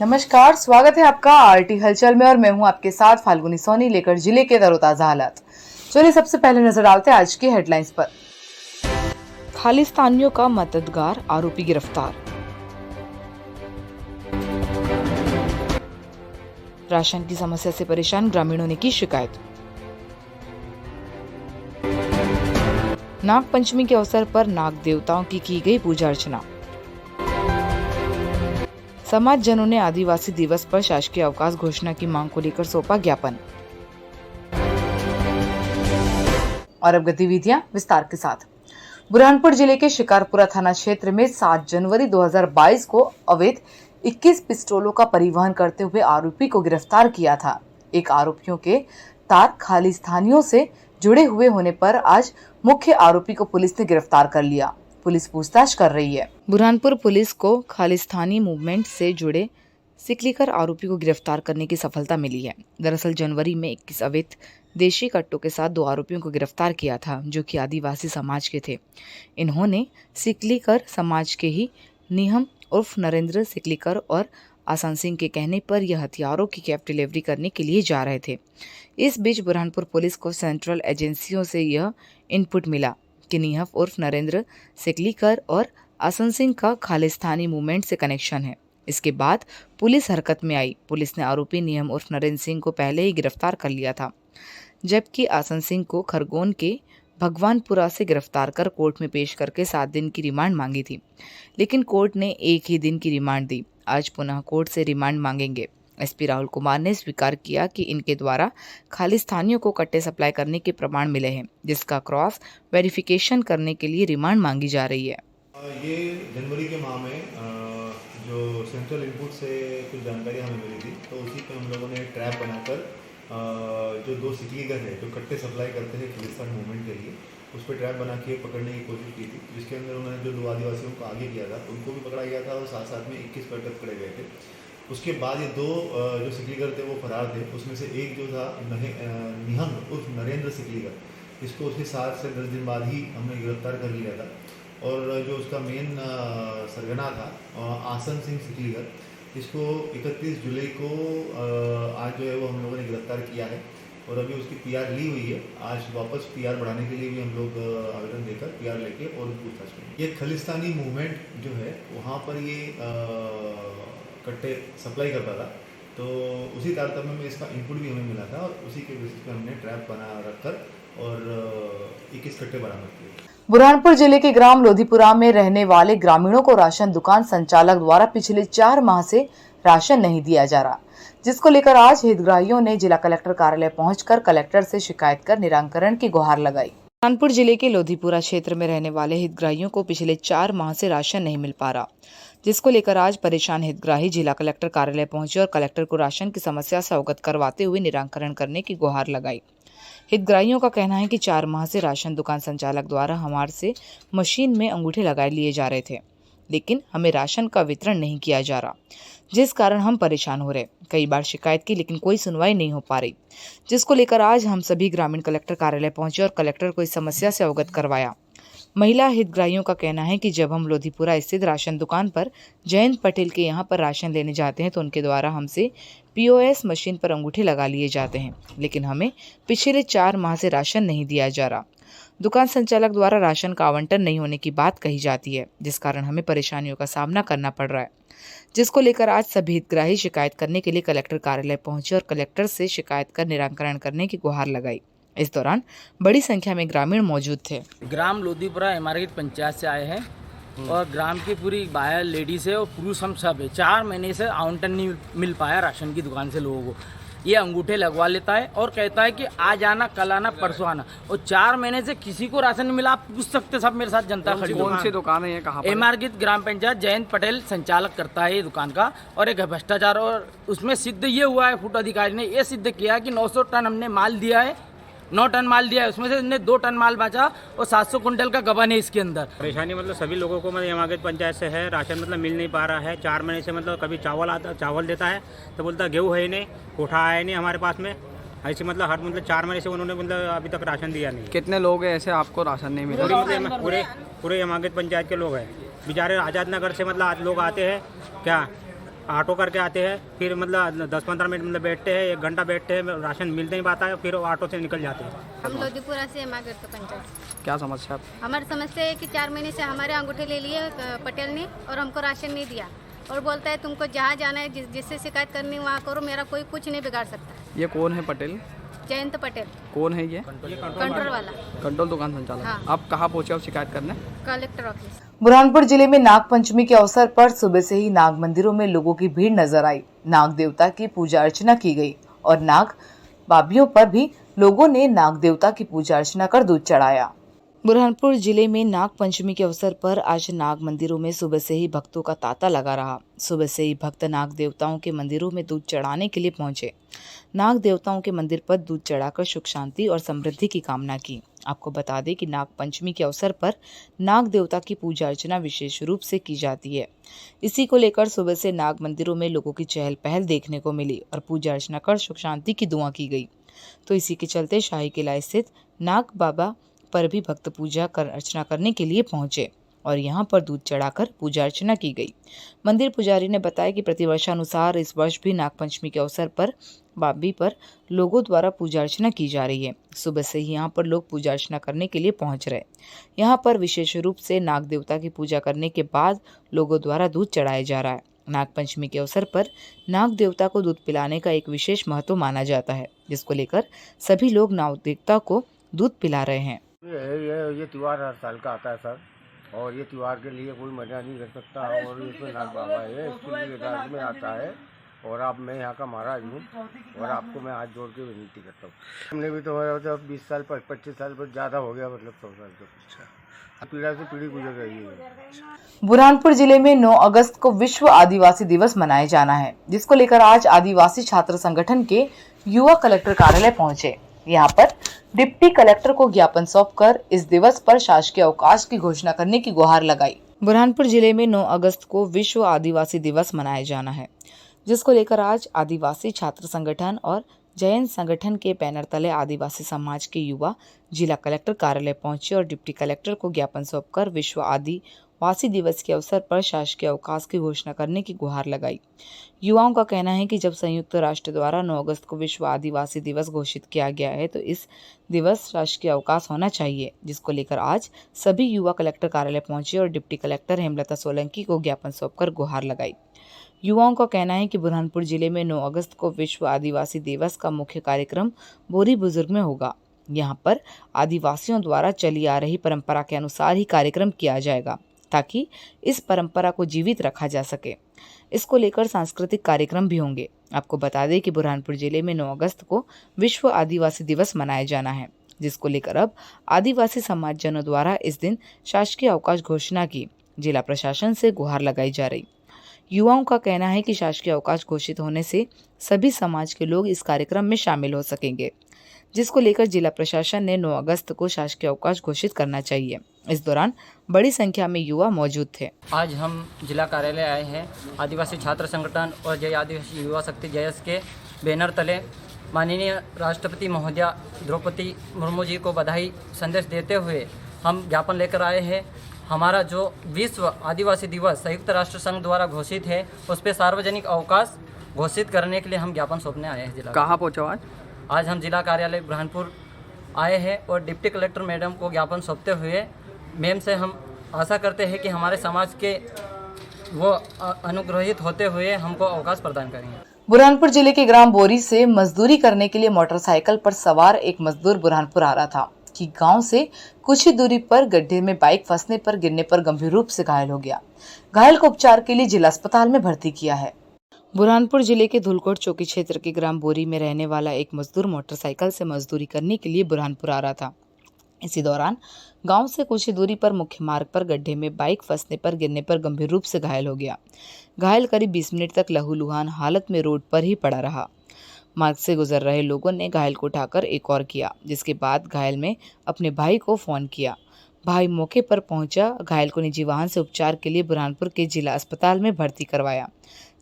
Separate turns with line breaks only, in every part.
नमस्कार, स्वागत है आपका आरटी हलचल में और मैं हूं आपके साथ फाल्गुनी सोनी लेकर जिले के तरोताजा हालात। चलिए सबसे पहले नजर डालते हैं आज की हेडलाइंस पर। खालिस्तानियों का मददगार आरोपी गिरफ्तार। राशन की समस्या से परेशान ग्रामीणों ने की शिकायत। नाग पंचमी के अवसर पर नाग देवताओं की गई पूजा अर्चना। समाज जनों ने आदिवासी दिवस पर शासकीय अवकाश घोषणा की मांग को लेकर सौंपा ज्ञापन। और अब गतिविधियां विस्तार के साथ। बुरहानपुर जिले के शिकारपुरा थाना क्षेत्र में 7 जनवरी 2022 को अवैध 21 पिस्तौलों का परिवहन करते हुए आरोपी को गिरफ्तार किया था। एक आरोपियों के तार खालिस्तानियों से जुड़े हुए होने पर आज मुख्य आरोपी को पुलिस ने गिरफ्तार कर लिया। पुलिस पूछताछ कर रही है। बुरहानपुर पुलिस को खालिस्तानी मूवमेंट से जुड़े सिकलीकर आरोपी को गिरफ्तार करने की सफलता मिली है। दरअसल जनवरी में 21 अवैध देशी कट्टों के साथ 2 आरोपियों को गिरफ्तार किया था, जो कि आदिवासी समाज के थे। इन्होंने सिकलीकर समाज के ही निहम उर्फ नरेंद्र सिकलीकर और आसान सिंह के कहने पर यह हथियारों की कैब डिलीवरी करने के लिए जा रहे थे। इस बीच बुरहानपुर पुलिस को सेंट्रल एजेंसियों से यह इनपुट मिला कि निहफ उर्फ नरेंद्र सिकलीकर और आसन सिंह का खालिस्तानी मूवमेंट से कनेक्शन है। इसके बाद पुलिस हरकत में आई। पुलिस ने आरोपी निहम उर्फ नरेंद्र सिंह को पहले ही गिरफ्तार कर लिया था, जबकि आसन सिंह को खरगोन के भगवानपुरा से गिरफ्तार कर कोर्ट में पेश करके 7 दिन की रिमांड मांगी थी, लेकिन कोर्ट ने 1 ही दिन की रिमांड दी। आज पुनः कोर्ट से रिमांड मांगेंगे। एसपी राहुल कुमार ने स्वीकार किया कि इनके द्वारा खालिस्तानियों को कट्टे सप्लाई करने के प्रमाण मिले हैं, जिसका क्रॉस वेरिफिकेशन करने के लिए रिमांड मांगी जा रही है।
ये जनवरी के माह में जो सेंट्रल इनपुट से कुछ जानकारी हमें मिली थी, तो उसी पे हम लोगों ने ट्रैप बनाकर जो 2 सिकलीगर है जो कट्टे सप्लाई करते हैं खालिस्तान मूवमेंट के लिए, उस पर ट्रैप बना के पकड़ने की कोशिश की थी, जिसके अंदर उन्होंने जो 2 आदिवासियों को आगे किया था उनको भी पकड़ा गया था और साथ साथ में 21 कट्टे पकड़े गए थे। उसके बाद ये 2 जो सिकलीगर थे वो फरार थे। उसमें से एक जो था निहंग उर्फ नरेंद्र सिकलीगर, इसको उसके 7 से 10 दिन बाद ही हमने गिरफ्तार कर लिया था। और जो उसका मेन सरगना था आसन सिंह सिकलीगर, इसको 31 जुलाई को आज जो है वो हम लोगों ने गिरफ्तार किया है और अभी उसकी PR ली हुई है। आज वापस PR बढ़ाने के लिए भी हम लोग आवेदन देकर PR लेके और पूछताछ करेंगे। ये खालिस्तानी मूवमेंट जो है वहाँ पर ये कट्टे सप्लाई करता था, तो उसी तारतम्य में इसका इनपुट भी हमें मिला था और उसी के बेसिस पे हमने ट्रैप बना रखकर और 21 कट्टे बरामद किए।
बुरहानपुर जिले के ग्राम लोधीपुरा में रहने वाले ग्रामीणों को राशन दुकान संचालक द्वारा पिछले 4 माह से राशन नहीं दिया जा रहा, जिसको लेकर आज हितग्राहियों ने जिला कलेक्टर कार्यालय पहुंचकर कलेक्टर से शिकायत कर निराकरण की गुहार लगाई। बुरहानपुर जिले के लोधीपुरा क्षेत्र में रहने वाले हितग्राहियों को पिछले 4 माह से राशन नहीं मिल पा रहा, जिसको लेकर आज परेशान हितग्राही जिला कलेक्टर कार्यालय पहुंचे और कलेक्टर को राशन की समस्या से अवगत करवाते हुए निराकरण करने की गुहार लगाई। हितग्राहियों का कहना है कि 4 माह से राशन दुकान संचालक द्वारा हमारे से मशीन में अंगूठे लगाए लिए जा रहे थे, लेकिन हमें राशन का वितरण नहीं किया जा रहा, जिस कारण हम परेशान हो रहे। कई बार शिकायत की, लेकिन कोई सुनवाई नहीं हो पा रही, जिसको लेकर आज हम सभी ग्रामीण कलेक्टर कार्यालय पहुंचे और कलेक्टर को इस समस्या से अवगत करवाया। महिला हितग्राहियों का कहना है कि जब हम लोधीपुरा स्थित राशन दुकान पर जयंत पटेल के यहाँ पर राशन लेने जाते हैं तो उनके द्वारा हमसे POS मशीन पर अंगूठे लगा लिए जाते हैं, लेकिन हमें पिछले 4 माह से राशन नहीं दिया जा रहा। दुकान संचालक द्वारा राशन का आवंटन नहीं होने की बात कही जाती है, जिस कारण हमें परेशानियों का सामना करना पड़ रहा है, जिसको लेकर आज सभी हितग्राही शिकायत करने के लिए कलेक्टर कार्यालय पहुंचे और कलेक्टर से शिकायत कर निराकरण करने की गुहार लगाई। इस दौरान बड़ी संख्या में ग्रामीण मौजूद थे।
ग्राम लोधीपुरा एमआरगेट पंचायत से आए हैं और ग्राम की पूरी बाहर लेडीज है और पुरुष हम सब है। 4 महीने से आवंटन नहीं मिल पाया राशन की दुकान से लोगों को। ये अंगूठे लगवा लेता है और कहता है कि आज आना, कल आना, परसों आना, और 4 महीने से किसी को राशन नहीं मिला। आप पूछ सकते, सब मेरे साथ जनता खड़ी।
कौन सी दुकान है ये, कहाँ पर?
एमआरगेट ग्राम पंचायत, जयंत पटेल संचालक करता है ये दुकान का। और एक भ्रष्टाचार, और उसमें सिद्ध ये हुआ है, फूड अधिकारी ने ये सिद्ध किया कि 900 टन हमने माल दिया है, 9 टन माल दिया है, उसमें से इन्हें 2 टन माल बचा और 700 कुंटल का गबन है इसके अंदर।
परेशानी मतलब सभी लोगों को मतलब एमआरगेट पंचायत से है, राशन मतलब मिल नहीं पा रहा है। 4 महीने से मतलब कभी चावल देता है तो बोलता गेहूँ है ही नहीं, कोठा आया नहीं हमारे पास में, ऐसे मतलब हर मतलब 4 महीने से उन्होंने मतलब अभी तक राशन दिया नहीं।
कितने लोग हैं ऐसे आपको राशन नहीं मिला?
पूरे एमआरगेट पंचायत के लोग हैं बेचारे। आज़ाद नगर से मतलब आज लोग आते हैं क्या ऑटो करके आते हैं, फिर मतलब 10-15 मिनट मतलब बैठते हैं, 1 घंटा बैठते हैं, राशन मिल नहीं पाता है, फिर ऑटो से निकल जाते हैं।
हम लोधीपुरा से मागर तो पंचायत।
क्या समस्या आप?
हमारी समस्या है कि 4 महीने से हमारे अंगूठे ले लिए पटेल ने और हमको राशन नहीं दिया और बोलता है तुमको जहाँ जाना है जिससे शिकायत करनी वहाँ करो, मेरा कोई कुछ नहीं बिगाड़ सकता।
ये कौन है पटेल?
जयंत पटेल,
कौन है ये?
कंट्रोल वाला।
कंट्रोल दुकान संचालक।
हाँ।
आप कहाँ पहुँचे हो शिकायत करने?
Collector office.
बुरहानपुर जिले में नाग पंचमी के अवसर पर सुबह से ही नाग मंदिरों में लोगों की भीड़ नजर आई। नाग देवता की पूजा अर्चना की गई और नाग बाबियों पर भी लोगों ने नाग देवता की पूजा अर्चना कर दूध चढ़ाया। बुरहानपुर जिले में नाग पंचमी के अवसर पर आज नाग मंदिरों में सुबह से ही भक्तों का तांता लगा रहा। सुबह से ही भक्त नाग देवताओं के मंदिरों में दूध चढ़ाने के लिए पहुंचे। नाग देवताओं के मंदिर पर दूध चढ़ाकर सुख शांति और समृद्धि की कामना की। आपको बता दें कि नाग पंचमी के अवसर पर नाग देवता की पूजा अर्चना विशेष रूप से की जाती है। इसी को लेकर सुबह से नाग मंदिरों में लोगों की चहल पहल देखने को मिली और पूजा अर्चना कर सुख शांति की दुआ की गई। तो इसी के चलते शाही किला स्थित नाग बाबा पर भी भक्त पूजा कर अर्चना करने के लिए पहुंचे और यहां पर दूध चढ़ाकर पूजा अर्चना की गई। मंदिर पुजारी ने बताया कि प्रतिवर्षानुसार इस वर्ष भी नाग पंचमी के अवसर पर बाबी पर लोगों द्वारा पूजा अर्चना की जा रही है। सुबह से ही यहाँ पर लोग पूजा अर्चना करने के लिए पहुंच रहे। यहाँ पर विशेष रूप से नाग देवता की पूजा करने के बाद लोगों द्वारा दूध चढ़ाया जा रहा है। नाग पंचमी के अवसर पर नाग देवता को दूध पिलाने का एक विशेष महत्व माना जाता है, जिसको लेकर सभी लोग नाग देवता को दूध पिला रहे हैं।
ये त्यौहार हर साल का आता है सर, और ये त्यौहार के लिए कोई मना नहीं कर सकता। और इसमें नाग बाबा है, इसके लिए राज में आता है। और आप, मैं यहाँ का महाराज हूँ और आपको मैं हाथ जोड़ के विनती करता हूँ। हमने भी तो 20 साल पर 25 साल पर ज़्यादा हो गया, मतलब 100 साल का पीढ़ा से पीढ़ी गुजर रही है।
बुरहानपुर जिले में 9 अगस्त को विश्व आदिवासी दिवस मनाया जाना है, जिसको लेकर आज आदिवासी छात्र संगठन के युवा कलेक्टर कार्यालय पहुंचे। यहाँ पर डिप्टी कलेक्टर को ज्ञापन सौंपकर इस दिवस पर शासकीय अवकाश की घोषणा करने की गुहार लगाई। बुरहानपुर जिले में 9 अगस्त को विश्व आदिवासी दिवस मनाया जाना है, जिसको लेकर आज आदिवासी छात्र संगठन और जैन संगठन के बैनर तले आदिवासी समाज के युवा जिला कलेक्टर कार्यालय पहुंचे और डिप्टी कलेक्टर को ज्ञापन सौंपकर विश्व आदिवासी दिवस के अवसर पर शासकीय अवकाश की घोषणा करने की गुहार लगाई। युवाओं का कहना है कि जब संयुक्त राष्ट्र द्वारा 9 अगस्त को विश्व आदिवासी दिवस घोषित किया गया है तो इस दिवस शासकीय अवकाश होना चाहिए, जिसको लेकर आज सभी युवा कलेक्टर कार्यालय पहुंचे और डिप्टी कलेक्टर हेमलता सोलंकी को ज्ञापन सौंपकर गुहार लगाई। युवाओं का कहना है कि बुरहानपुर जिले में 9 अगस्त को विश्व आदिवासी दिवस का मुख्य कार्यक्रम बोरी बुजुर्ग में होगा। यहां पर आदिवासियों द्वारा चली आ रही परंपरा के अनुसार ही कार्यक्रम किया जाएगा, ताकि इस परंपरा को जीवित रखा जा सके। इसको लेकर सांस्कृतिक कार्यक्रम भी होंगे। आपको बता दें कि बुरहानपुर जिले में 9 अगस्त को विश्व आदिवासी दिवस मनाया जाना है, जिसको लेकर अब आदिवासी समाजजनों द्वारा इस दिन शासकीय अवकाश घोषणा की जिला प्रशासन से गुहार लगाई जा रही। युवाओं का कहना है कि शासकीय अवकाश घोषित होने से सभी समाज के लोग इस कार्यक्रम में शामिल हो सकेंगे, जिसको लेकर जिला प्रशासन ने 9 अगस्त को शासकीय अवकाश घोषित करना चाहिए। इस दौरान बड़ी संख्या में युवा मौजूद थे।
आज हम जिला कार्यालय आए हैं आदिवासी छात्र संगठन और जय आदिवासी युवा शक्ति जयस के बैनर तले माननीय राष्ट्रपति महोदया द्रौपदी मुर्मू जी को बधाई संदेश देते हुए हम ज्ञापन लेकर आए हैं। हमारा जो विश्व आदिवासी दिवस संयुक्त राष्ट्र संघ द्वारा घोषित है, उस पर सार्वजनिक अवकाश घोषित करने के लिए हम ज्ञापन सौंपने आए हैं। जिला
कहाँ पहुँचे हो आज?
आज हम जिला कार्यालय बुरहानपुर आए हैं और डिप्टी कलेक्टर मैडम को ज्ञापन सौंपते हुए मैम से हम आशा करते हैं कि हमारे समाज के वो अनुग्रहित होते हुए हमको अवकाश प्रदान करेंगे।
बुरहानपुर जिले के ग्राम बोरी से मजदूरी करने के लिए मोटरसाइकिल पर सवार एक मजदूर बुरहानपुर आ रहा था कि गांव से कुछ ही दूरी पर गड्ढे में बाइक फंसने पर गिरने पर गंभीर रूप से घायल हो गया। घायल को उपचार के लिए जिला अस्पताल में भर्ती किया है। बुरहानपुर जिले के धुलकोट चौकी क्षेत्र के ग्राम बोरी में रहने वाला एक मजदूर मोटरसाइकिल से मजदूरी करने के लिए बुरहानपुर आ रहा था। इसी दौरान गांव से कुछ ही दूरी पर मुख्य मार्ग पर गड्ढे में बाइक फंसने पर गिरने पर गंभीर रूप से घायल हो गया। घायल करीब 20 मिनट तक लहूलुहान हालत में रोड पर ही पड़ा रहा। मार्ग से गुजर रहे लोगों ने घायल को उठाकर एक और किया, जिसके बाद घायल ने अपने भाई को फोन किया। भाई मौके पर पहुंचा, घायल को निजी वाहन से उपचार के लिए बुरहानपुर के जिला अस्पताल में भर्ती करवाया,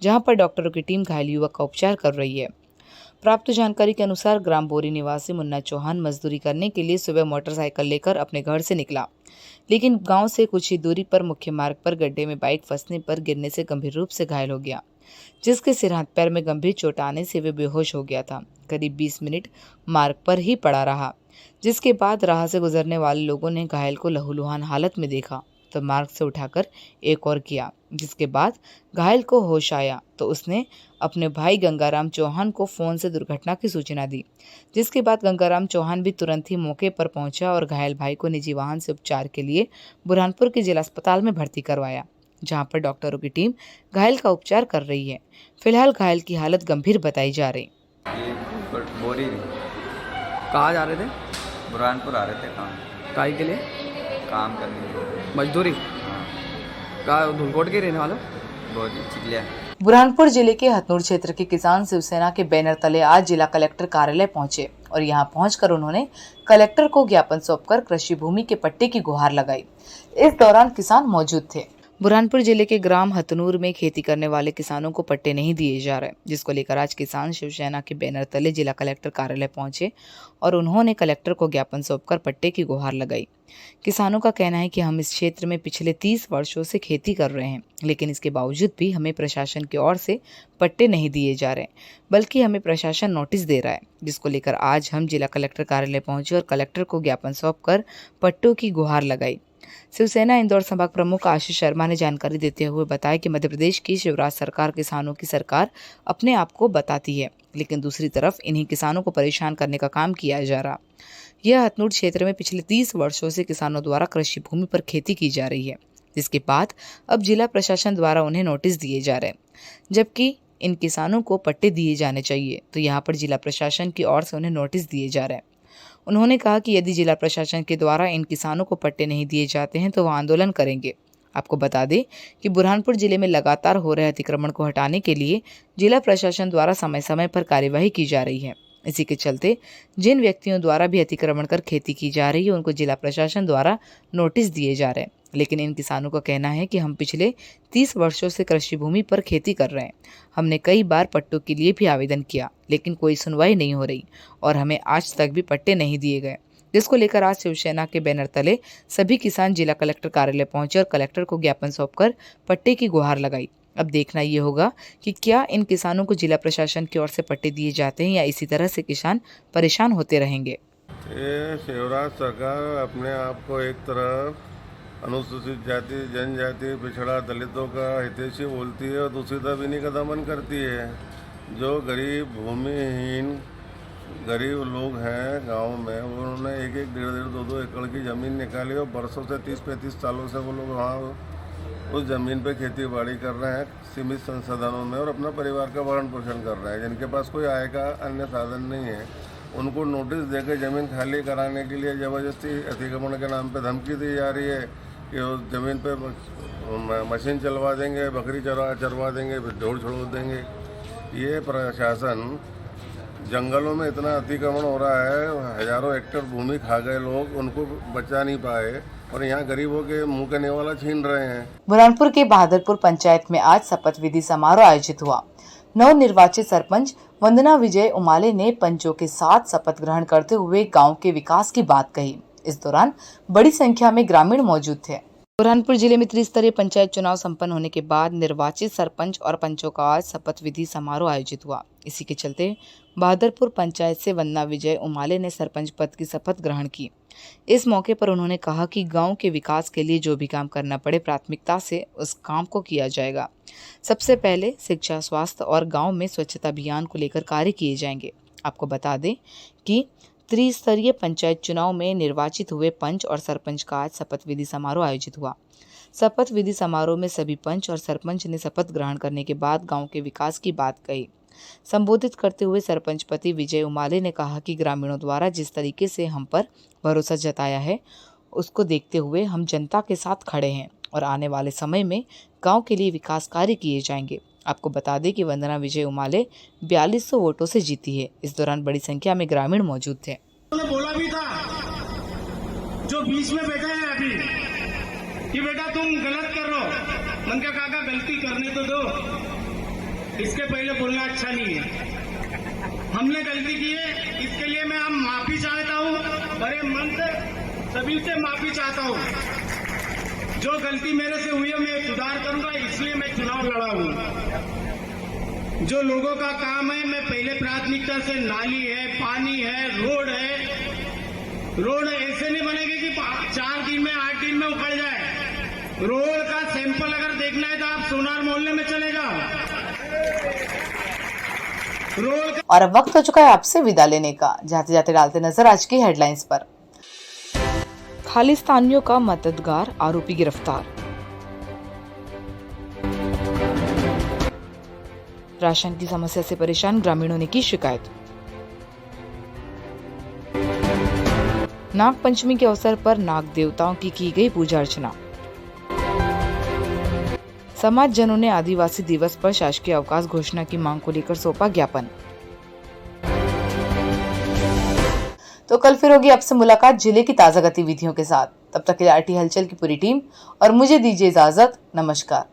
जहां पर डॉक्टरों की टीम घायल युवक का उपचार कर रही है। प्राप्त जानकारी के अनुसार ग्राम बोरी निवासी मुन्ना चौहान मजदूरी करने के लिए सुबह मोटरसाइकिल लेकर अपने घर से निकला, लेकिन गांव से कुछ ही दूरी पर मुख्य मार्ग पर गड्ढे में बाइक फंसने पर गिरने से गंभीर रूप से घायल हो गया। जिसके सिर हाथ पैर में गंभीर चोट आने से वे बेहोश हो गया था। करीब 20 मिनट मार्ग पर ही पड़ा रहा, जिसके बाद राह से गुजरने वाले लोगों ने घायल को लहूलुहान हालत में देखा तो मार्ग से उठाकर एक और किया, जिसके बाद घायल को होश आया तो उसने अपने भाई गंगाराम चौहान को फोन से दुर्घटना की सूचना दी, जिसके बाद गंगाराम चौहान भी तुरंत ही मौके पर पहुंचा और घायल भाई को निजी वाहन से उपचार के लिए बुरहानपुर के जिला अस्पताल में भर्ती करवाया, जहां पर डॉक्टरों की टीम घायल का उपचार कर रही है। फिलहाल घायल की हालत गंभीर बताई जा रही।
बोरी
कहाँ जा रहे थे?
बुरहानपुर आ रहे थे
काई के लिए?
काम करने के लिए।
मजदूरी?
हाँ,
कहाँ धुलकोट के रहने वाला?
बोरी चिकलिया।
बुरहानपुर जिले के हथनूर क्षेत्र के किसान शिवसेना के बैनर तले आज जिला कलेक्टर कार्यालय पहुंचे और यहां पहुंचकर उन्होंने कलेक्टर को ज्ञापन सौंपकर कृषि भूमि के पट्टे की गुहार लगाई। इस दौरान किसान मौजूद थे। बुरहानपुर जिले के ग्राम हथनूर में खेती करने वाले किसानों को पट्टे नहीं दिए जा रहे, जिसको लेकर आज किसान शिवसेना के बैनर तले जिला कलेक्टर कार्यालय पहुंचे और उन्होंने कलेक्टर को ज्ञापन सौंपकर पट्टे की गुहार लगाई। किसानों का कहना है कि हम इस क्षेत्र में पिछले 30 वर्षों से खेती कर रहे हैं, लेकिन इसके बावजूद भी हमें प्रशासन की ओर से पट्टे नहीं दिए जा रहे, बल्कि हमें प्रशासन नोटिस दे रहा है, जिसको लेकर आज हम जिला कलेक्टर कार्यालय पहुंचे और कलेक्टर को ज्ञापन सौंपकर पट्टों की गुहार लगाई। शिवसेना इंदौर संभाग प्रमुख आशीष शर्मा ने जानकारी देते हुए बताया कि मध्य प्रदेश की शिवराज सरकार किसानों की सरकार अपने आप को बताती है, लेकिन दूसरी तरफ इन्हीं किसानों को परेशान करने का काम किया जा रहा। यह हथनूर क्षेत्र में पिछले 30 वर्षों से किसानों द्वारा कृषि भूमि पर खेती की जा रही है, जिसके बाद अब जिला प्रशासन द्वारा उन्हें नोटिस दिए जा रहे हैं, जबकि इन किसानों को पट्टे दिए जाने चाहिए तो यहाँ पर जिला प्रशासन की ओर से उन्हें नोटिस दिए जा रहे हैं। उन्होंने कहा कि यदि जिला प्रशासन के द्वारा इन किसानों को पट्टे नहीं दिए जाते हैं तो वह आंदोलन करेंगे। आपको बता दें कि बुरहानपुर जिले में लगातार हो रहे अतिक्रमण को हटाने के लिए जिला प्रशासन द्वारा समय समय पर कार्यवाही की जा रही है। इसी के चलते जिन व्यक्तियों द्वारा भी अतिक्रमण कर खेती की जा रही है उनको जिला प्रशासन द्वारा नोटिस दिए जा रहे हैं, लेकिन इन किसानों का कहना है कि हम पिछले 30 वर्षों से कृषि भूमि पर खेती कर रहे हैं। हमने कई बार पट्टों के लिए भी आवेदन किया, लेकिन कोई सुनवाई नहीं हो रही और हमें आज तक भी पट्टे नहीं दिए गए, जिसको लेकर आज शिवसेना के बैनर तले सभी किसान जिला कलेक्टर कार्यालय पहुंचे और कलेक्टर को ज्ञापन सौंपकर पट्टे की गुहार लगाई। अब देखना ये होगा कि क्या इन किसानों को जिला प्रशासन की ओर से पट्टे दिए जाते हैं या इसी तरह से किसान परेशान होते रहेंगे।
ये शिवराज सरकार अपने आप को एक तरफ अनुसूचित जाति, जनजाति, पिछड़ा, दलितों का हितैषी बोलती है और दूसरी तरफ इन्हीं का दमन करती है। जो गरीब, भूमिहीन गरीब लोग हैं गांव में, उन्होंने 1-1, 1.5-1.5, 2-2 एकड़ की ज़मीन निकाली और बरसों से 30-35 सालों से वो लोग वहाँ उस ज़मीन पे खेती बाड़ी कर रहे हैं सीमित संसाधनों में और अपना परिवार का भरण पोषण कर रहे हैं। जिनके पास कोई आय का अन्य साधन नहीं है, उनको नोटिस देकर ज़मीन खाली कराने के लिए ज़बरदस्ती अतिक्रमण के नाम पे धमकी दी जा रही है कि उस ज़मीन पे मशीन चलवा देंगे, बकरी चरवा देंगे, फिर ढोर छोड़ देंगे। ये प्रशासन जंगलों में इतना अतिक्रमण हो रहा है, हजारों हेक्टेयर भूमि खा गए लोग, उनको बचा नहीं पाए और यहाँ गरीबों के मुंह के नेवाला छीन रहे हैं।
बुरहानपुर के बहादुरपुर पंचायत में आज शपथ विधि समारोह आयोजित हुआ। नवनिर्वाचित सरपंच वंदना विजय उमाले ने पंचों के साथ शपथ ग्रहण करते हुए गांव के विकास की बात कही। इस दौरान बड़ी संख्या में ग्रामीण मौजूद थे। बुरहानपुर जिले में त्रिस्तरीय पंचायत चुनाव संपन्न होने के बाद निर्वाचित सरपंच और पंचों का आज शपथ विधि समारोह आयोजित हुआ। इसी के चलते बहादुरपुर पंचायत से वंदना विजय उमाले ने सरपंच पद की शपथ ग्रहण की। इस मौके पर उन्होंने कहा कि गांव के विकास के लिए जो भी काम करना पड़े प्राथमिकता से उस काम को किया जाएगा। सबसे पहले शिक्षा, स्वास्थ्य और गांव में स्वच्छता अभियान को लेकर कार्य किए जाएंगे। आपको बता दें कि त्रिस्तरीय पंचायत चुनाव में निर्वाचित हुए पंच और सरपंच का आज शपथ विधि समारोह आयोजित हुआ। शपथ विधि समारोह में सभी पंच और सरपंच ने शपथ ग्रहण करने के बाद गांव के विकास की बात कही। संबोधित करते हुए सरपंच पति विजय उमाले ने कहा कि ग्रामीणों द्वारा जिस तरीके से हम पर भरोसा जताया है उसको देखते हुए हम जनता के साथ खड़े हैं और आने वाले समय में गांव के लिए विकास कार्य किए जाएंगे। आपको बता दें कि वंदना विजय उमाले 4200 वोटों से जीती है। इस दौरान बड़ी संख्या में ग्रामीण मौजूद थे।
उन्होंने बोला भी था जो बीच में बैठे हैं अभी कि बेटा तुम गलत कर रहे हो। मन का काका गलती करने तो दो, इसके पहले बोलना अच्छा नहीं है। हमने गलती की है, इसके लिए मैं हम माफी चाहता हूँ, बड़े मन से सभी से माफी चाहता हूँ। जो गलती मेरे से हुई है मैं सुधार करूंगा, इसलिए मैं चुनाव लड़ा हूँ। जो लोगों का काम है, मैं पहले प्राथमिकता से नाली है, पानी है, रोड है। रोड ऐसे नहीं बनेगी कि 4 दिन में 8 दिन में उखड़ जाए। रोड का सैंपल अगर देखना है तो आप सोनार मोहल्ले में चले जाओ। रोड
और अब वक्त हो चुका है आपसे विदा लेने का। जाते जाते डालते नजर आज की हेडलाइंस पर। खालिस्तानियों का मददगार, आरोपी गिरफ्तार। राशन की समस्या से परेशान ग्रामीणों ने की शिकायत। नाग पंचमी के अवसर पर नाग देवताओं की गई पूजा अर्चना। समाज जनों ने आदिवासी दिवस पर शासकीय अवकाश घोषणा की मांग को लेकर सौंपा ज्ञापन। तो कल फिर होगी आपसे मुलाकात जिले की ताजा गतिविधियों के साथ। तब तक के लिए आरटी हलचल की पूरी टीम और मुझे दीजिए इजाजत। नमस्कार।